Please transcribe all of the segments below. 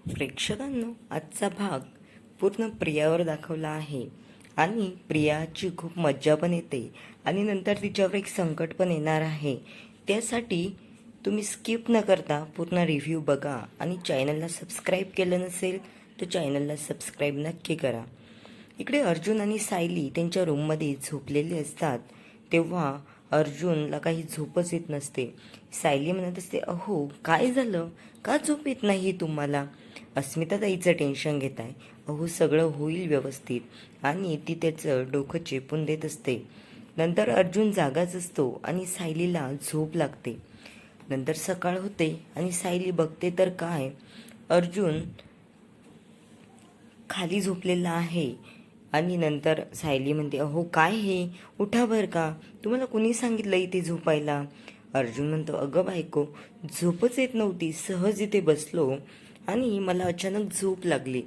प्रेक्षकांनो, आजचा भाग पूर्ण प्रियावर दाखवला आहे आणि प्रियाची खूप मज्जा पण येते आणि नंतर तिच्यावर एक संकट पण येणार आहे. त्यासाठी तुम्ही स्किप न करता पूर्ण रिव्ह्यू बघा आणि चॅनलला सबस्क्राईब केलं नसेल तर चॅनलला सबस्क्राईब नक्की करा. इकडे अर्जुन आणि सायली त्यांच्या रूममध्ये झोपलेले असतात तेव्हा अर्जुनला काही झोपच येत नसते. सायली म्हणत असते, अहो काय झालं, का झोप येत नाही तुम्हाला? अस्मिता ताईचं टेन्शन घेत आहे. अहो सगळं होईल व्यवस्थित आणि ती त्याचं डोकं चेपून देत असते. नंतर अर्जुन जागाच असतो आणि सायलीला झोप लागते. नंतर सकाळ होते आणि सायली बघते तर काय, अर्जुन खाली झोपलेला आहे. आणि नंतर सायली म्हणते, अहो काय हे, उठा बरं का, तुम्हाला कुणी सांगितलं इथे झोपायला? अर्जुन म्हणतो, अगं बायको, झोपच येत नव्हती, सहज इथे बसलो आणि मला अचानक झोप लागली.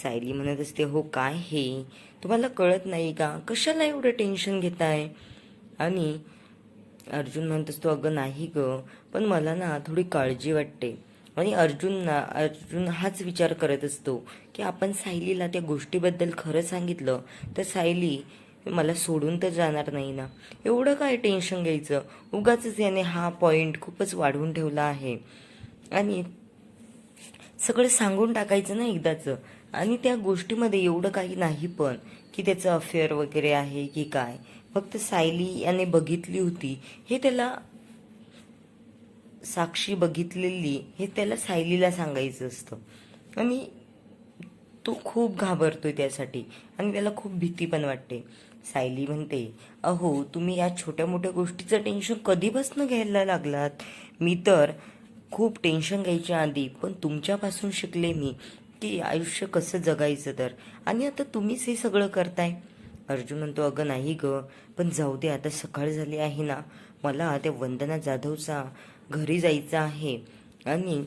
सायली म्हणत असते, हो काय हे, तुम्हाला कळत नाही का, कशाला एवढं टेन्शन घेताय? आणि अर्जुन म्हणत असतो, अगं नाही ग, पण मला ना थोडी काळजी वाटते. आणि अर्जुन हाच विचार करत असतो की आपण सायलीला त्या गोष्टीबद्दल खरं सांगितलं तर सायली मला सोडून तर जाणार नाही ना. एवढं काय टेन्शन घ्यायचं, उगाचच याने हा पॉईंट खूपच वाढवून ठेवला आहे आणि सगळं सांगून टाकायचं ना एकदाचं. आणि त्या गोष्टीमध्ये एवढं काही नाही पण की त्याचं अफेअर वगैरे आहे की काय, फक्त सायली याने बघितली होती हे त्याला, साक्षी बघितलेली हे त्याला सायलीला सांगायचं असतं. आणि तो खूप घाबरतोय त्यासाठी आणि त्याला खूप भीती पण वाटते. सायली म्हणते, अहो तुम्ही या छोट्या मोठ्या गोष्टीचं टेन्शन कधीपासून घ्यायला लागलात? मी तर खूप टेन्शन घ्यायच्या आधी पण तुमच्यापासून शिकले मी की आयुष्य कसं जगायचं तर, आणि आता तुम्हीच हे सगळं करताय. अर्जुन म्हणतो, अगं नाही ग, पण जाऊ दे, आता सकाळ झाली आहे ना, मला त्या वंदना जाधवचा घरी जायचं आहे आणि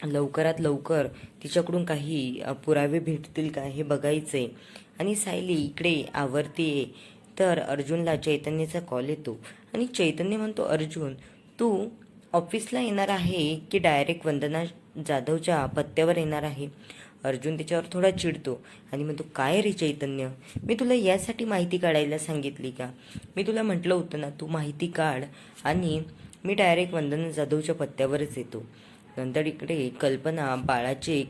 लवकरात लवकर तिच्याकडून काही पुरावे भेटतील का हे बघायचे. आणि सायली इकडे आवरते तर अर्जुनला चैतन्याचा कॉल येतो आणि चैतन्य म्हणतो, अर्जुन तू ऑफिसला येणार आहे की डायरेक्ट वंदना जाधवच्या पत्त्यावर येणार आहे? अर्जुन त्याच्यावर थोडा चिडतो आणि म्हणतो, काय रे चैतन्य, मी तुला यासाठी माहिती काढायला सांगितली का? मी तुला म्हटलं होतं ना, तू माहिती काढ आणि मी डायरेक्ट वंदना जाधवच्या पत्त्यावरच येतो. नंतर इकडे कल्पना बाळाचे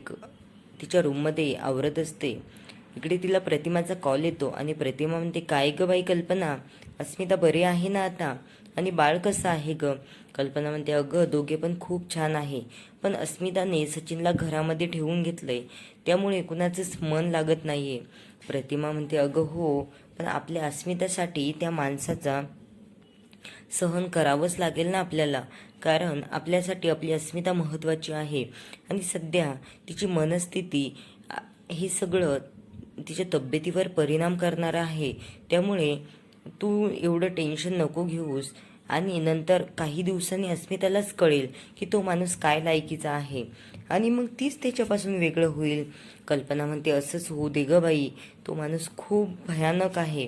तिच्या रूममध्ये आवरत असते. इकडे तिला प्रतिमाचा कॉल येतो आणि प्रतिमा म्हणते, काय ग बाई कल्पना, अस्मिता बरी आहे ना आता, आणि बाळ कसं आहे ग? कल्पना म्हणते, अगं दोघे पण खूप छान आहे, पण अस्मिताने सचिनला घरामध्ये ठेवून घेतलंय त्यामुळे कुणाचंच मन लागत नाहीये. प्रतिमा म्हणते, अगं हो, पण आपल्या अस्मितासाठी त्या माणसाचा सहन करावंच लागेल ना आपल्याला, कारण आपल्यासाठी आपली अस्मिता महत्त्वाची आहे आणि सध्या तिची मनस्थिती हे सगळं तिच्या तब्येतीवर परिणाम करणारं आहे. त्यामुळे तू एवढं टेन्शन नको घेऊस आणि नंतर काही दिवसांनी अस्मितालाच कळेल की तो माणूस काय लायकीचा आहे आणि मग तीच त्याच्यापासून वेगळं होईल. कल्पना म्हणते, असंच होऊ दे ग बाई, तो माणूस खूप भयानक आहे.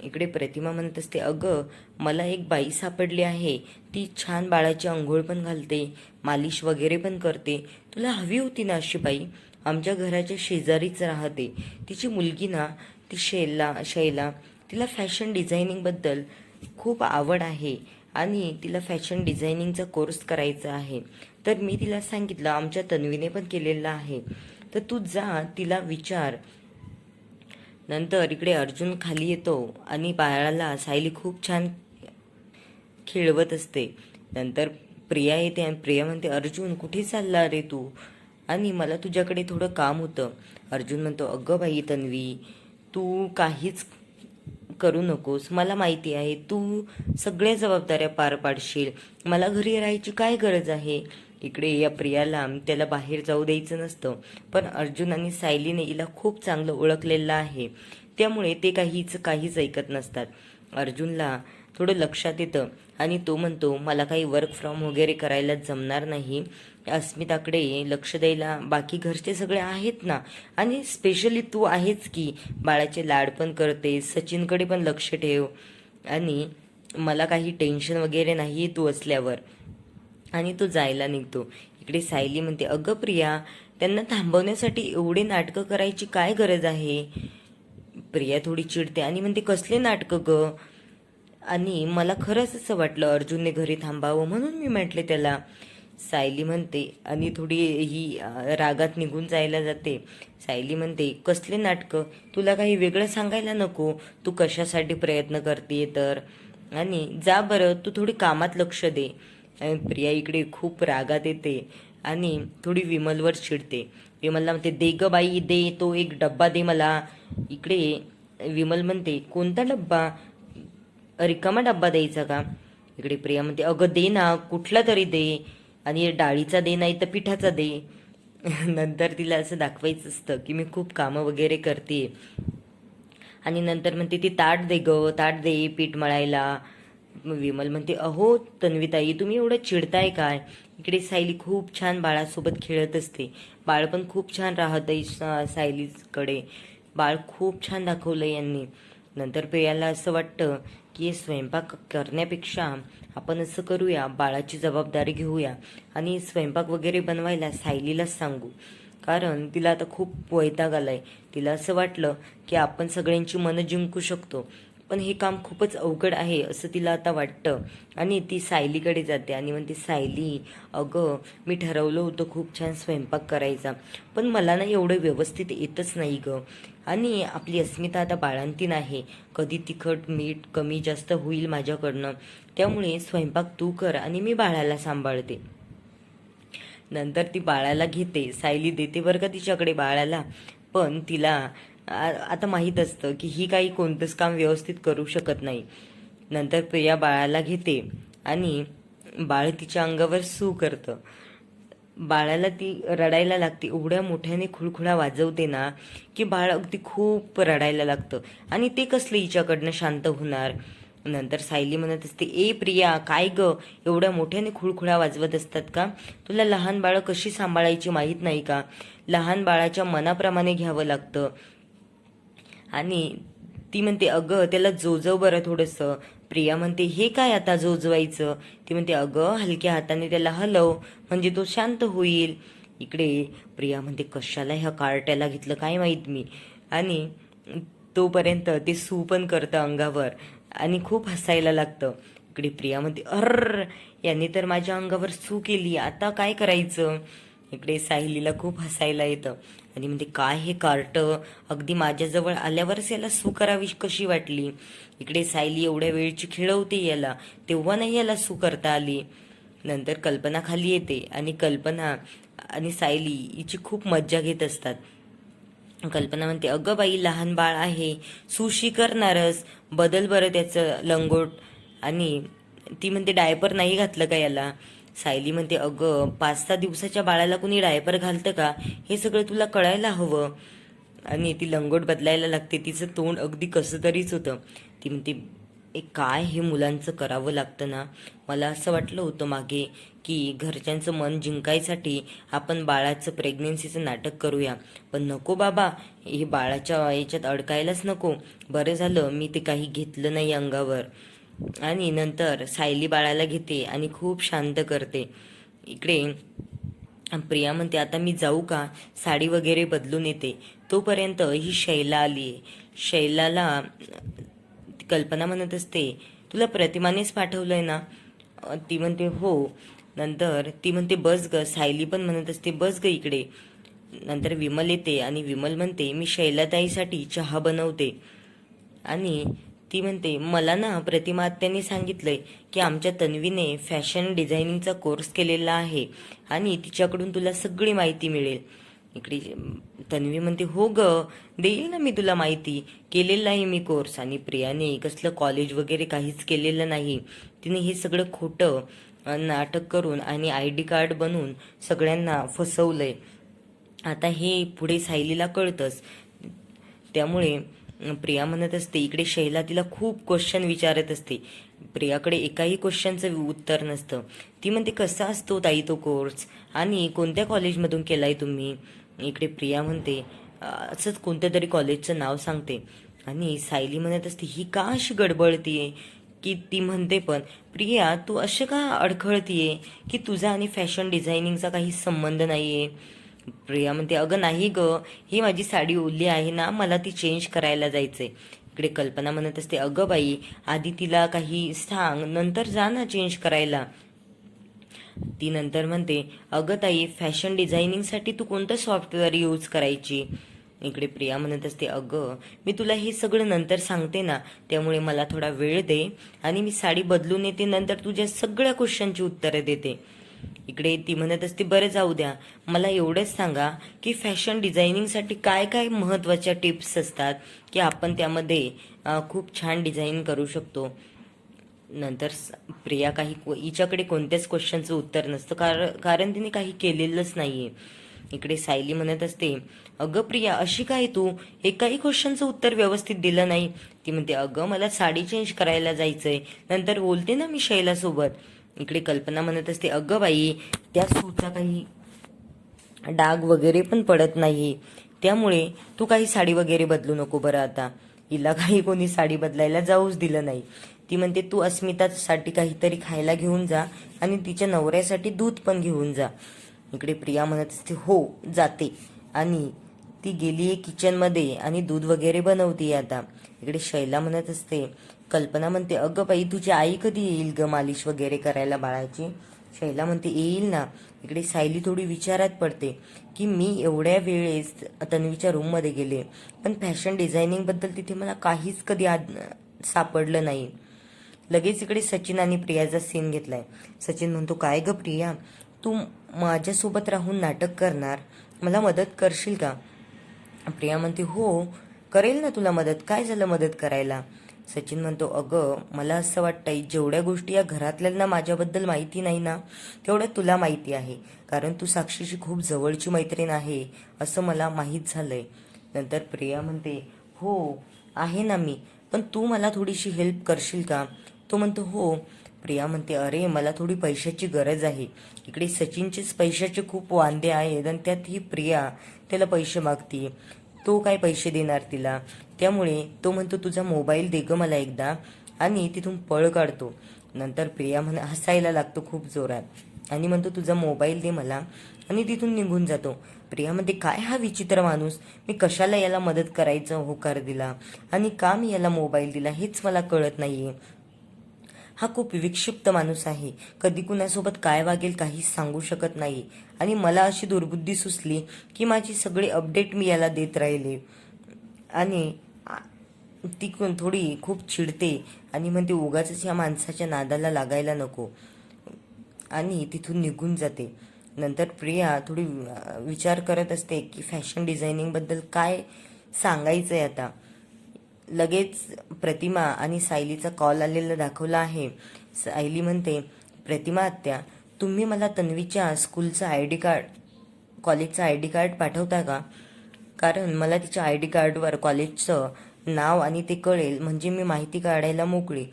इकडे प्रतिमा म्हणत असते, अगं मला एक बाई सापडली आहे, ती छान बाळाची अंघोळ पण घालते, मालिश वगैरे पण करते. तुला हवी होती ना अशी बाई? आमच्या घराच्या शेजारीच राहते. तिची मुलगी ना, ती शैला, तिला फॅशन डिझायनिंगबद्दल खूप आवड आहे आणि तिला फॅशन डिझायनिंगचा कोर्स करायचा आहे. तर मी तिला सांगितलं, आमच्या तन्वीने पण केलेला आहे, तर तू जा तिला विचार. नंतर इकडे अर्जुन खाली येतो आणि बाळाला सायली खूप छान खेळवत असते. नंतर प्रिया येते आणि प्रिया म्हणते, अर्जुन कुठे चालला रे तू, आणि मला तुझ्याकडे थोडं काम होतं. अर्जुन म्हणतो, अगं बाई तन्वी, तू काहीच करू नकोस, मला माहिती आहे तू सगळ्या जबाबदाऱ्या पार पाडशील, मला घरी राहायची काय गरज आहे. इकडे या प्रियाला त्याला बाहेर जाऊ द्यायचं नसतं, पण अर्जुन आणि सायलीने हिला खूप चांगलं ओळखलेलं आहे त्यामुळे ते काहीच ऐकत नसतात. अर्जुनला थोडं लक्षात येतं आणि तो म्हणतो, मला काही वर्क फ्रॉम वगैरे करायला जमणार नाही, अस्मिताकडे लक्ष द्यायला बाकी घरचे सगळे आहेत ना, आणि स्पेशली तू आहेच की, बाळाचे लाड पण करते, सचिनकडे पण लक्ष ठेव आणि मला काही टेन्शन वगैरे नाही तू असल्यावर. आणि तो जायला निघतो. इकडे सायली म्हणते, अगं प्रिया, त्यांना थांबवण्यासाठी एवढे नाटकं करायची काय गरज आहे? प्रिया थोडी चिडते आणि म्हणते, कसले नाटकं ग? आणि मला खरंच असं वाटलं अर्जुनने घरी थांबावं म्हणून मी म्हटले त्याला. सायली म्हणते आणि थोडी ही रागात निघून जायला जाते. सायली म्हणते, कसले नाटकं? तुला काही वेगळं सांगायला नको तू कशासाठी प्रयत्न करते तर. आणि जा बरं, तू थोडी कामात लक्ष दे. आणि प्रिया इकडे खूप रागात येते आणि थोडी विमलवर चिडते. विमलला म्हणते, दे ग बाई दे, तो एक डब्बा दे मला. इकडे विमल म्हणते, कोणता डब्बा? रिकामा डब्बा द्यायचा का? इकडे प्रिया म्हणते, अगं दे ना, कुठला तरी दे, आणि डाळीचा दे नाही तर पिठाचा दे. नंतर तिला असं दाखवायचं असतं की मी खूप कामं वगैरे करते. आणि नंतर म्हणते ती, ताट दे ग, ताट दे पीठ मळायला. विमल म्हणते, अहो तन्वीताई, तुम्ही एवढं चिडताय काय? इकडे सायली खूप छान बाळासोबत खेळत असते. बाळ पण खूप छान राहतंय सायलीकडे. बाळ खूप छान दाखवलं यांनी. नंतर प्रियाला असं वाटतं की स्वयंपाक करण्यापेक्षा आपण असं करूया, बाळाची जबाबदारी घेऊया आणि स्वयंपाक वगैरे बनवायला सायलीलाच सांगू. कारण तिला आता खूप वैताग आलाय. तिला असं वाटलं की आपण सगळ्यांची मनं जिंकू शकतो, पण हे काम खूपच अवघड आहे असं तिला आता वाटतं. आणि ती सायलीकडे जाते आणि म्हणते, सायली अगं, मी ठरवलं होतं खूप छान स्वयंपाक करायचा, पण मला ना एवढं व्यवस्थित येतच नाही ग. आणि आपली अस्मिता आता बाळंतीण आहे, कधी तिखट मीठ कमी जास्त होईल माझ्याकडनं, त्यामुळे स्वयंपाक तू कर आणि मी बाळाला सांभाळते. नंतर ती बाळाला घेते. सायली देते बरं का तिच्याकडे बाळाला, पण तिला आता माहीत असतं की ही काही कोणतंच काम व्यवस्थित करू शकत नाही. नंतर प्रिया बाळाला घेते आणि बाळ तिच्या अंगावर सू करतं. बाळाला ती रडायला लागते. एवढ्या मोठ्याने खुळखुळा वाजवते ना की बाळ अगदी खूप रडायला लागतं. आणि ते कसलं हिच्याकडनं शांत होणार? नंतर सायली म्हणत असते, ए प्रिया, काय ग, एवढ्या मोठ्याने खुळखुळा वाजवत असतात का? तुला लहान बाळं कशी सांभाळायची माहीत नाही का? लहान बाळाच्या मनाप्रमाणे घ्यावं लागतं. आणि ती म्हणते, अगं त्याला जोजव बरं थोडंसं. प्रिया म्हणते, हे काय आता जोजवायचं? ती म्हणते, अगं हलक्या हाताने त्याला हलव म्हणजे तो शांत होईल. इकडे प्रिया म्हणते, कशाला ह्या कार्ट्याला घेतलं काय माहीत मी. आणि तोपर्यंत ते सू पण करतं अंगावर आणि खूप हसायला लागतं. इकडे प्रिया म्हणते, अर, यांनी तर माझ्या अंगावर सू केली, आता काय करायचं? इकडे सायलीला खूप हसायला येतं आणि म्हणते, काय हे कार्ट, अगदी माझ्याजवळ आल्यावरच याला सू करावी कशी वाटली? इकडे सायली एवढ्या वेळची खेळवते याला, तेव्हा नाही याला सू करता आली. नंतर कल्पना खाली येते आणि कल्पना आणि सायली हिची खूप मज्जा घेत असतात. कल्पना म्हणते, अगं बाई, लहान बाळ आहे, सुशी करणारच, बदल बरं त्याचं लंगोट. आणि ती म्हणते, डायपर नाही घातलं का याला? सायली म्हणते, अगं 5-6 दिवसाच्या बाळाला कुणी डायपर घालतं का? हे सगळं तुला कळायला हवं. आणि ती लंगोट बदलायला लागते. तिचं तोंड अगदी कसं तरीच होतं. ती म्हणते, काय हे मुलांचं करावं लागतं ना. मला असं वाटलं होतं मागे की घरच्यांचं मन जिंकायसाठी आपण बाळाचं प्रेग्नेन्सीचं नाटक करूया, पण नको बाबा, हे बाळाच्या याच्यात अडकायलाच नको. बरं झालं मी ते काही घेतलं नाही अंगावर. आणि नंतर सायली बाळाला घेते आणि खूप शांत करते. इकडे प्रिया म्हणते, आता मी जाऊ का? साडी वगैरे बदलून येते. तोपर्यंत ही शैला आली. शैलाला कल्पना म्हणत असते, तुला प्रतिमानेच पाठवलंय ना? ती म्हणते, हो. नंतर ती म्हणते, बस ग. सायली पण म्हणत असते, बस ग इकडे. नंतर विमल येते आणि विमल म्हणते, मी शैलाताईसाठी चहा बनवते. आणि ती म्हणते, मला ना प्रतिमा आत्याने सांगितलंय की आमच्या तन्वीने फॅशन डिझायनिंगचा कोर्स केलेला आहे आणि तिच्याकडून तुला सगळी माहिती मिळेल. इकडे तन्वी म्हणते, हो ग, देईल ना मी तुला माहिती, केलेला आहे मी कोर्स. आणि प्रियाने कसलं कॉलेज वगैरे काहीच केलेलं नाही. तिने हे सगळं खोटं नाटक करून आणि ID कार्ड बनवून सगळ्यांना फसवलंय. आता हे पुढे सायलीला कळतंच. त्यामुळे प्रिया म्हणत असते, इकडे शैला तिला खूप क्वेश्चन विचारत असते. प्रियाकडे एकाही क्वेश्चनचं उत्तर नसतं. ती म्हणते, कसा असतो ताई तो कोर्स आणि कोणत्या कॉलेजमधून केलाय तुम्ही? इकडे प्रिया म्हणते, असंच कोणत्या तरी कॉलेजचं नाव सांगते. आणि सायली म्हणत असते, ही का अशी गडबडतीये? की ती म्हणते पण, प्रिया तू असे का अडखळतीये की तुझा आणि फॅशन डिझायनिंगचा काही संबंध नाहीये. प्रिया म्हणते, अगं नाही ग, ही माझी साडी ओली आहे ना, मला ती चेंज करायला जायचंय. इकडे कल्पना म्हणत असते, अगं बाई, आधी तिला काही सांग, नंतर जा ना चेंज करायला. ती नंतर म्हणते, अगं ताई, फॅशन डिझायनिंगसाठी तू कोणतं सॉफ्टवेअर यूज करायची. इकडे प्रिया म्हणत असते, अगं मी तुला हे सगळं नंतर सांगते ना, त्यामुळे मला थोडा वेळ दे आणि मी साडी बदलून येते, नंतर तुझ्या सगळ्या क्वेश्चनची उत्तरं देते. इकडे ती म्हणत असते, बरं जाऊ द्या, मला एवढंच सांगा की फॅशन डिझायनिंगसाठी काय काय महत्त्वाच्या टिप्स असतात की आपण त्यामध्ये खूप छान डिझाईन करू शकतो. नंतर प्रिया हिच्याकडे कोणत्याच क्वेश्चनचं उत्तर नसतं, कारण तिने काही केलेलंच नाहीये. इकडे सायली म्हणत असते, अगं प्रिया, अशी काय तू एकाही क्वेश्चनचं उत्तर व्यवस्थित दिलं नाही. ती म्हणते, अगं मला साडी चेंज करायला जायचंय, नंतर बोलते ना मी शैलासोबत. इकडे कल्पना म्हणत असते, अगं बाई, त्या सूचा काही डाग वगैरे पण पडत नाही, त्यामुळे तू काही साडी वगैरे बदलू नको बरं. आता हिला काही कोणी साडी बदलायला जाऊच दिलं नाही. ती म्हणते, तू अस्मितासाठी काहीतरी खायला घेऊन जा आणि तिच्या नवऱ्यासाठी दूध पण घेऊन जा. इकडे प्रिया म्हणत असते, हो जाते, आणि ती गेलीये किचनमध्ये आणि दूध वगैरे बनवते आता. इकडे शैला म्हणत असते, कल्पना म्हणते, अगं बाई, तुझी आई कधी येईल ग मालिश वगैरे करायला बाळाची. शैला म्हणते, येईल ना. इकडे सायली थोडी विचारात पडते की मी एवढ्या वेळेस तन्वीच्या रूममध्ये गेले, पण फॅशन डिझायनिंगबद्दल तिथे मला काहीच कधी सापडलं नाही. लगेच इकडे सचिन आणि प्रियाचा सीन घेतलाय. सचिन म्हणतो, काय ग प्रिया, तू माझ्यासोबत राहून नाटक करणार, मला मदत करशील का. प्रिया म्हणते, हो करेल ना तुला मदत, काय झालं मदत करायला. सचिन म्हणतो, अगं मला असं वाटतंय, जेवढ्या गोष्टी या घरातल्यांना माझ्याबद्दल माहिती नाही ना, तेवढ्या तुला माहिती आहे, कारण तू साक्षीची खूप जवळची मैत्रीण आहे असं मला माहीत झालंय. नंतर प्रिया म्हणते, हो आहे ना मी, पण तू मला थोडीशी हेल्प करशील का. तो म्हणतो, हो. प्रिया म्हणते, अरे मला थोडी पैशाची गरज आहे. इकडे सचिनचेच पैशाचे खूप वांदे आहेत आणि त्यात ही प्रिया त्याला पैसे मागते. तो काय पैसे देणार तिला, त्यामुळे तो म्हणतो, तुझा मोबाईल दे ग मला एकदा, आणि तिथून पळ काढतो. नंतर प्रिया हसायला लागतो खूप जोरात आणि म्हणतो, तुझा मोबाईल दे मला, आणि तिथून निघून जातो. प्रिया म्हणते, काय हा विचित्र माणूस, मी कशाला याला मदत करायचा होकार दिला आणि का मी याला मोबाईल दिला हेच मला कळत नाहीये. हा खूप विक्षिप्त माणूस आहे, कधी कुणासोबत काय वागेल काहीच सांगू शकत नाही, आणि मला अशी दुर्बुद्धी सुचली की माझी सगळे अपडेट मी याला देत राहिले. आणि ती थोडी खूप चिडते आणि म्हणते, उगाच या माणसाच्या नादाला लागायला नको, आणि तिथून निघून जाते. नंतर प्रिया थोडी विचार करत असते की फॅशन डिझायनिंगबद्दल काय सांगायचं आहे आता. लगेच प्रतिमा आणि सायलीचा कॉल आलेला दाखवला आहे. सायली म्हणते, प्रतिमा आत्या, तुम्ही मला तन्वीच्या स्कूलचा ID कार्ड, कॉलेजचा ID कार्ड पाठवता का, कारण मला तिच्या ID कार्डवर कॉलेजचं नाव आणि ते कळेल, म्हणजे मी माहिती काढायला मोकळी.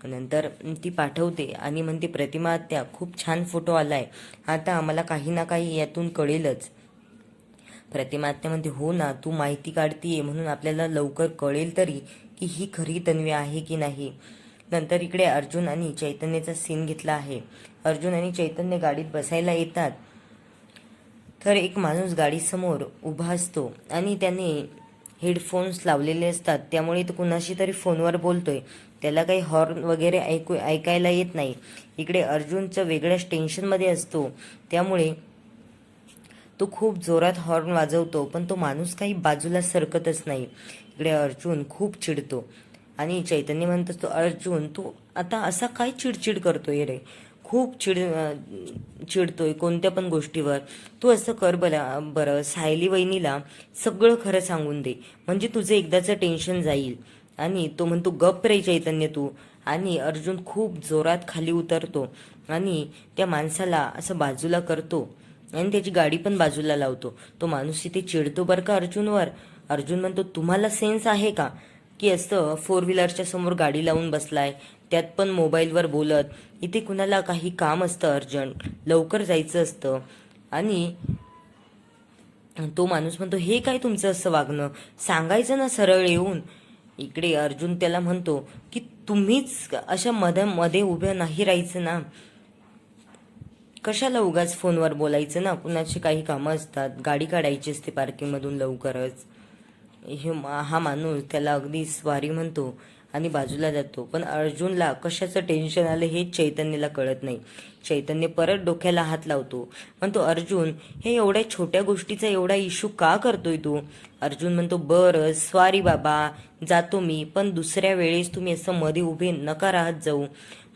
नंतर ती पाठवते आणि म्हणते, प्रतिमा आत्या, खूप छान फोटो आलाय, आता मला काही ना काही यातून कळेलच. प्रतिमा आत्या म्हणते, हो ना, तू माहिती काढतीये म्हणून आपल्याला लवकर कळेल तरी की ही खरी तन्वी आहे की नाही. नंतर इकडे अर्जुन आणि चैतन्यचा सीन घेतला आहे. अर्जुन आणि चैतन्य गाडीत बसायला येतात, तर एक माणूस गाडीसमोर उभा असतो आणि त्याने हेडफोन्स लावलेले असतात, त्यामुळे तो कुणाशी तरी फोनवर बोलतोय. त्याला काही हॉर्न वगैरे ऐकायला येत नाही. इकडे अर्जुनचं वेगळ्याच टेन्शनमध्ये असतो, त्यामुळे तो खूप जोरात हॉर्न वाजवतो, पण तो माणूस काही बाजूला सरकतच नाही. इकडे अर्जुन खूप चिडतो आणि चैतन्य म्हणत असतो, अर्जुन तू आता असा काय चिडचिड करतोय रे, खूप चिडतोय कोणत्या पण गोष्टीवर. तू असं कर बरं, सायली वहिनीला सगळं खरं सांगून दे, म्हणजे तुझं एकदाचं टेन्शन जाईल. आणि तो म्हणतो, गप रे चैतन्य तू. आणि अर्जुन खूप जोरात खाली उतरतो आणि त्या माणसाला असं बाजूला करतो आणि त्याची गाडी पण बाजूला लावतो. तो माणूस इथे चिडतो बरं का अर्जुनवर. अर्जुन म्हणतो, तुम्हाला सेन्स आहे का की असं 4 व्हीलरच्या समोर गाडी लावून बसलाय, त्यात पण मोबाईलवर बोलत, इथे कुणाला काही काम असतं अर्जंट, लवकर जायचं असतं. आणि तो माणूस म्हणतो, हे काय तुमचं असं वागणं, सांगायचं ना सरळ येऊन. इकडे अर्जुन त्याला म्हणतो की तुम्हीच अशा मध्ये उभं नाही राहायचं ना. कशाला उगाच फोनवर बोलायचं ना, कुणाची काही कामं असतात, गाडी काढायची असते पार्किंगमधून लवकरच. हा माणूस त्याला अगदी स्वारी म्हणतो आणि बाजूला जातो. पण अर्जुनला कशाचं टेन्शन आलं हे चैतन्यला कळत नाही. चैतन्य परत डोक्याला हात लावतो, म्हणतो अर्जुन हे एवढ्या छोट्या गोष्टीचा एवढा इश्यू का करतोय तू. अर्जुन म्हणतो बरं स्वारी बाबा, जातो मी, पण दुसऱ्या वेळेस तुम्ही असं मध्ये उभे नका राहत जाऊ.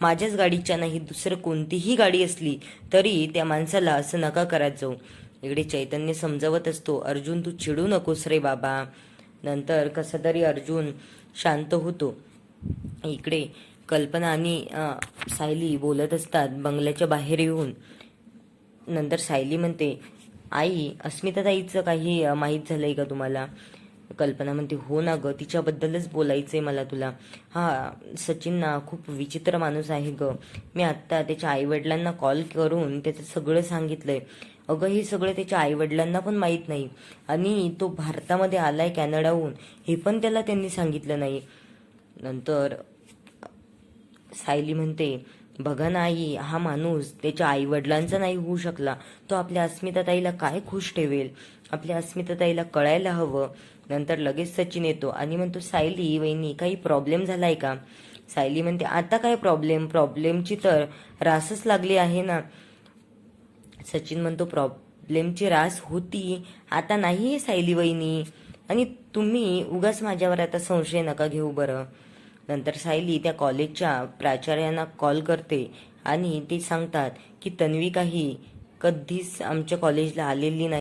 माझ्याच गाडीच्या नाही, दुसरं कोणतीही गाडी असली तरी त्या माणसाला असं नका करत जाऊ. इकडे चैतन्य समजावत असतो, अर्जुन तू चिडू नकोस रे बाबा. नंतर कसा तरी अर्जुन शांत होतो. इकडे कल्पना आणि सायली बोलत असतात बंगल्याच्या बाहेर येऊन. नंतर सायली म्हणते, आई अस्मिताताईचं काही माहीत झालंय का तुम्हाला. कल्पना म्हणते, हो ना ग, तिच्याबद्दलच बोलायचंय मला तुला. हा सचिन ना खूप विचित्र माणूस आहे ग. मी आत्ता त्याच्या आईवडिलांना कॉल करून त्याचं सगळं सांगितलंय. अगं हे सगळं त्याच्या आईवडिलांना पण माहीत नाही, आणि तो भारतामध्ये आलाय कॅनडाहून हे पण त्याला त्यांनी सांगितलं नाही. नंतर सायली म्हणते, बघा ना आई, हा माणूस त्याच्या आईवडिलांचा नाही होऊ शकला, तो आपल्या अस्मिताताईला काय खुश ठेवेल. आपल्या अस्मिताताईला कळायला हवं. नंतर लगेच सचिन येतो आणि म्हणतो, सायली वहिनी काही प्रॉब्लेम झालाय का. सायली म्हणते, आता काय प्रॉब्लेमची तर रासच लागली आहे ना. सचिन म्हणतो, प्रॉब्लेमची रास होती, आता नाही सायली वहिनी, आणि तुम्ही उगाच माझ्यावर आता संशय नका घेऊ बरं. नंतर सायली त्या कॉलेजच्या प्राचार्यांना कॉल करते आणि ते सांगतात की तन्वी काही कधीच आमच्या कॉलेजला आलेली नाही.